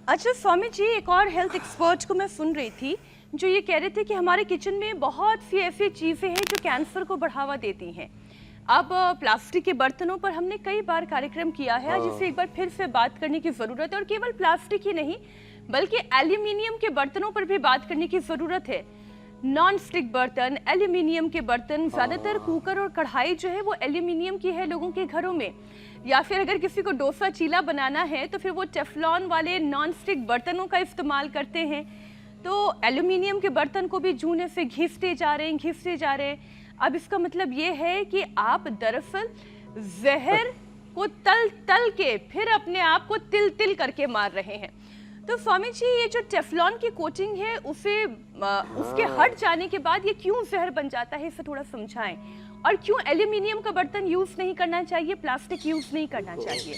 अच्छा स्वामी जी, एक और हेल्थ एक्सपर्ट को मैं सुन रही थी जो ये कह रहे थे कि हमारे किचन में बहुत सी ऐसी चीज़ें हैं जो कैंसर को बढ़ावा देती हैं। अब प्लास्टिक के बर्तनों पर हमने कई बार कार्यक्रम किया है, आज इसे एक बार फिर से बात करने की ज़रूरत है। और केवल प्लास्टिक ही नहीं बल्कि एल्यूमिनियम के बर्तनों पर भी बात करने की ज़रूरत है। नॉन स्टिक बर्तन, एल्यूमिनियम के बर्तन, ज़्यादातर कुकर और कढ़ाई जो है वो एल्यूमिनियम की है लोगों के घरों में। या फिर अगर किसी को डोसा चीला बनाना है तो फिर वो टेफ्लॉन वाले नॉन स्टिक बर्तनों का इस्तेमाल करते हैं। तो एल्यूमिनियम के बर्तन को भी जूने से घिसते जा रहे हैं। अब इसका मतलब ये है कि आप दरअसल जहर को तल तल के फिर अपने आप को तिल तिल करके मार रहे हैं। तो स्वामी जी, ये जो टेफ्लॉन की कोटिंग है उसके हट जाने के बाद ये क्यों जहर बन जाता है, इसे थोड़ा समझाएं। और क्यों एल्यूमिनियम का बर्तन यूज नहीं करना चाहिए, प्लास्टिक यूज नहीं करना चाहिए?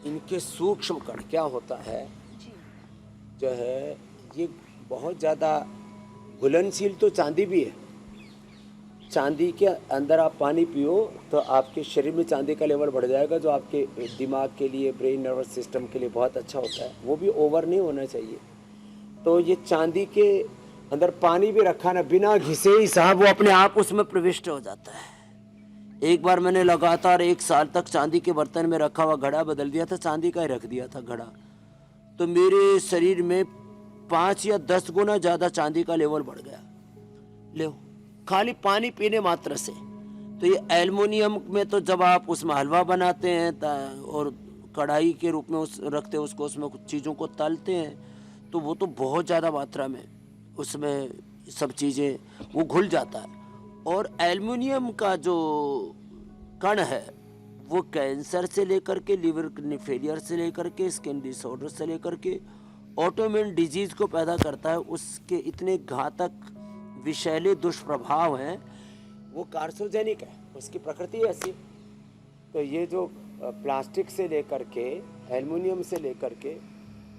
इनके सूक्ष्म कण क्या होता है जो है, ये बहुत ज़्यादा घुलनशील तो चांदी भी है। चांदी के अंदर आप पानी पियो तो आपके शरीर में चांदी का लेवल बढ़ जाएगा, जो आपके दिमाग के लिए, ब्रेन नर्वस सिस्टम के लिए बहुत अच्छा होता है। वो भी ओवर नहीं होना चाहिए। तो ये चांदी के अंदर पानी भी रखा ना, बिना घिसे ही साहब वो अपने आप उसमें प्रविष्ट हो जाता है। एक बार मैंने लगातार 1 साल तक चांदी के बर्तन में रखा हुआ घड़ा बदल दिया था, चांदी का ही रख दिया था घड़ा, तो मेरे शरीर में 5 या 10 गुना ज़्यादा चांदी का लेवल बढ़ गया। ले खाली पानी पीने मात्र से। तो ये एल्युमिनियम में तो जब आप उसमें हलवा बनाते हैं और कढ़ाई के रूप में रखते हैं उसको, उसमें कुछ चीज़ों को तलते हैं, तो वो तो बहुत ज़्यादा मात्रा में उसमें सब चीज़ें वो घुल जाता है। और एल्युमिनियम का जो कण है वो कैंसर से लेकर के, लिवर फेलियर से लेकर के, स्किन डिसऑर्डर से लेकर के ऑटोइम्यून डिजीज़ को पैदा करता है। उसके इतने घातक विषैले दुष्प्रभाव हैं, वो कार्सिनोजेनिक है, उसकी प्रकृति ऐसी। तो ये जो प्लास्टिक से लेकर के, एल्युमिनियम से लेकर के,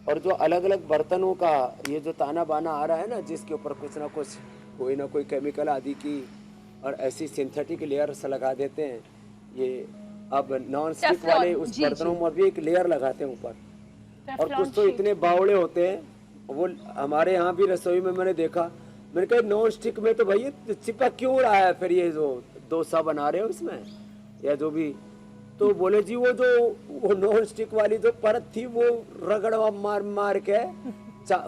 और जो अलग अलग बर्तनों का ये जो ताना बाना आ रहा है ना, जिसके ऊपर कुछ ना कुछ कोई ना कोई केमिकल आदि की और ऐसी सिंथेटिक लेयर्स लगा देते हैं। ये अब नॉन स्टिक वाले उस बर्तनों में भी एक लेयर लगाते हैं ऊपर, और कुछ तो इतने बावड़े होते हैं। वो हमारे यहाँ भी रसोई में मैंने देखा, मैंने कहा नॉन स्टिक में तो भाई चिपक क्यों रहा है, फिर ये जो डोसा बना रहे हो इसमें या जो भी, तो बोले जी वो नॉन स्टिक वाली जो परत थी वो रगड़ मार मार के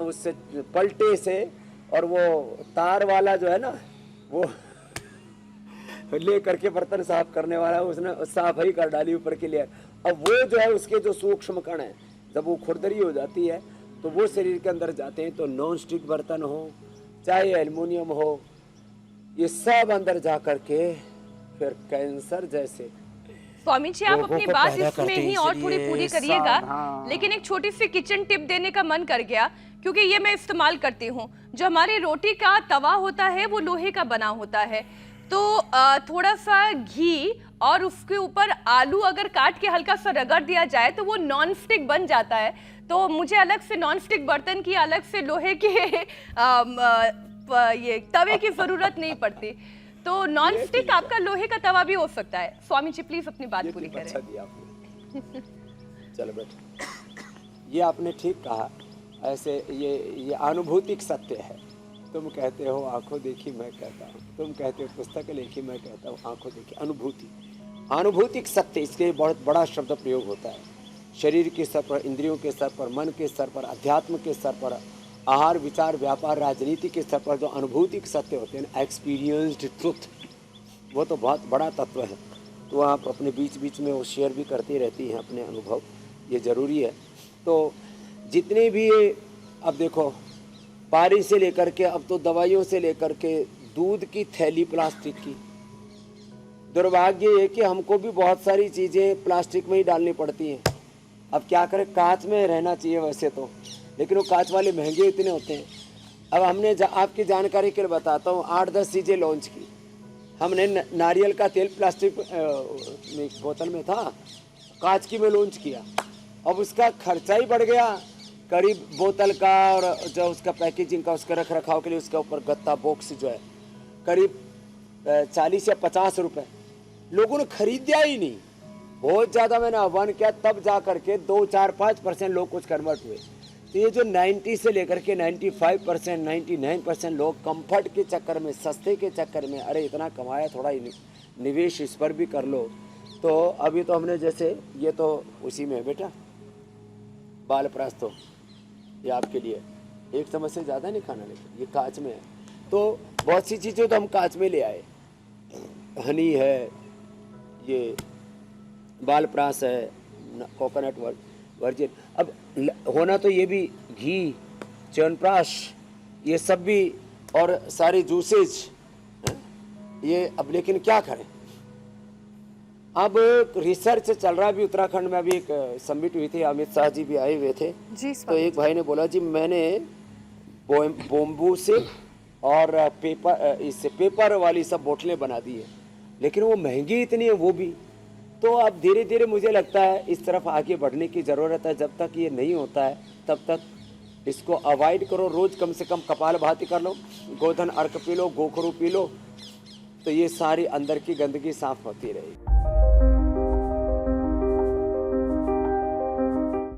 उससे पलटे से, और वो तार वाला जो है ना वो ले करके बर्तन साफ करने वाला उसने साफ ही कर डाली ऊपर के लिए। अब वो जो है उसके जो सूक्ष्म कण है, जब वो खुरदरी हो जाती है तो वो शरीर के अंदर जाते हैं। तो नॉन स्टिक बर्तन हो चाहे एल्युमिनियम हो, ये सब अंदर जा करके फिर कैंसर जैसे। स्वामी जी, आप अपनी बात इसमें ही और थोड़ी पूरी करिएगा। हाँ। लेकिन एक छोटी सी किचन टिप देने का मन कर गया, क्योंकि ये मैं इस्तेमाल करती हूँ। जो हमारी रोटी का तवा होता है वो लोहे का बना होता है, तो थोड़ा सा घी और उसके ऊपर आलू अगर काट के हल्का सा रगड़ दिया जाए तो वो नॉन स्टिक बन जाता है। तो मुझे अलग से नॉन स्टिक बर्तन की, अलग से लोहे के ये तवे की जरूरत नहीं पड़ती। तो नॉन स्टिक आपका लोहे का तवा भी हो सकता है। स्वामी जी प्लीज अपनी बात पूरी करें। अच्छा दिया आपने। चलो बेटा, ये आपने ठीक कहा। ऐसे ये अनुभूतिक सत्य है। तुम कहते हो आंखों देखी, मैं कहता हूँ, तुम कहते हो पुस्तक लिखी, मैं कहता हूँ आंखों देखी। अनुभूतिक सत्य, इसके बहुत बड़ा शब्द प्रयोग होता है। शरीर के स्तर पर, इंद्रियों के स्तर पर, मन के स्तर पर, अध्यात्म के स्तर पर, आहार विचार व्यापार राजनीति के स्तर पर जो अनुभूतिक सत्य होते हैं, एक्सपीरियंस्ड ट्रुथ, वो तो बहुत बड़ा तत्व है। तो आप अपने बीच बीच में वो शेयर भी करती रहती हैं अपने अनुभव, ये ज़रूरी है। तो जितने भी, अब देखो पारी से लेकर के, अब तो दवाइयों से लेकर के, दूध की थैली प्लास्टिक की। दुर्भाग्य है कि हमको भी बहुत सारी चीज़ें प्लास्टिक में ही डालनी पड़ती हैं। अब क्या करें, कांच में रहना चाहिए वैसे तो, लेकिन वो कांच वाले महंगे इतने होते हैं। अब हमने आपकी जानकारी के लिए बताता हूँ, 8-10 चीज़ें लॉन्च की हमने। नारियल का तेल प्लास्टिक बोतल में था, कांच की में लॉन्च किया। अब उसका खर्चा ही बढ़ गया करीब, बोतल का और जो उसका पैकेजिंग का, उसका रख रखाव के लिए उसका ऊपर गत्ता बॉक्स जो है, करीब 40 या 50 रुपये। लोगों ने खरीदा ही नहीं। बहुत ज़्यादा मैंने आह्वान किया, तब जा करके 2-4-5% लोग कुछ कन्वर्ट हुए। तो ये जो 90 से लेकर के 95%, 99% लोग कंफर्ट के चक्कर में, सस्ते के चक्कर में, अरे इतना कमाया, थोड़ा निवेश इस पर भी कर लो। तो अभी तो हमने जैसे ये तो उसी में है बेटा, बाल प्रास, तो ये आपके लिए 1 चम्मच से ज़्यादा नहीं खाना, लेकिन ये कांच में है। तो बहुत सी चीज़ें तो हम कांच में ले आए, हनी है, ये बाल प्रास है, कोकोनट वर्जिन। अब होना तो ये भी घी, च्यवनप्राश, ये सब भी, और सारे जूसेज ये। अब लेकिन क्या करें, अब रिसर्च चल रहा है भी। उत्तराखंड में अभी एक समिट हुई थी, अमित शाह जी भी आए हुए थे। तो एक भाई ने बोला जी मैंने बोम्बू से और पेपर, इससे पेपर वाली सब बोतलें बना दी है, लेकिन वो महंगी इतनी है वो भी। तो अब धीरे धीरे मुझे लगता है इस तरफ आगे बढ़ने की ज़रूरत है। जब तक ये नहीं होता है तब तक इसको अवॉइड करो। रोज़ कम से कम कपालभाति कर लो, गोधन अर्क पी लो, गोखरू पी लो, तो ये सारी अंदर की गंदगी साफ होती रहेगी।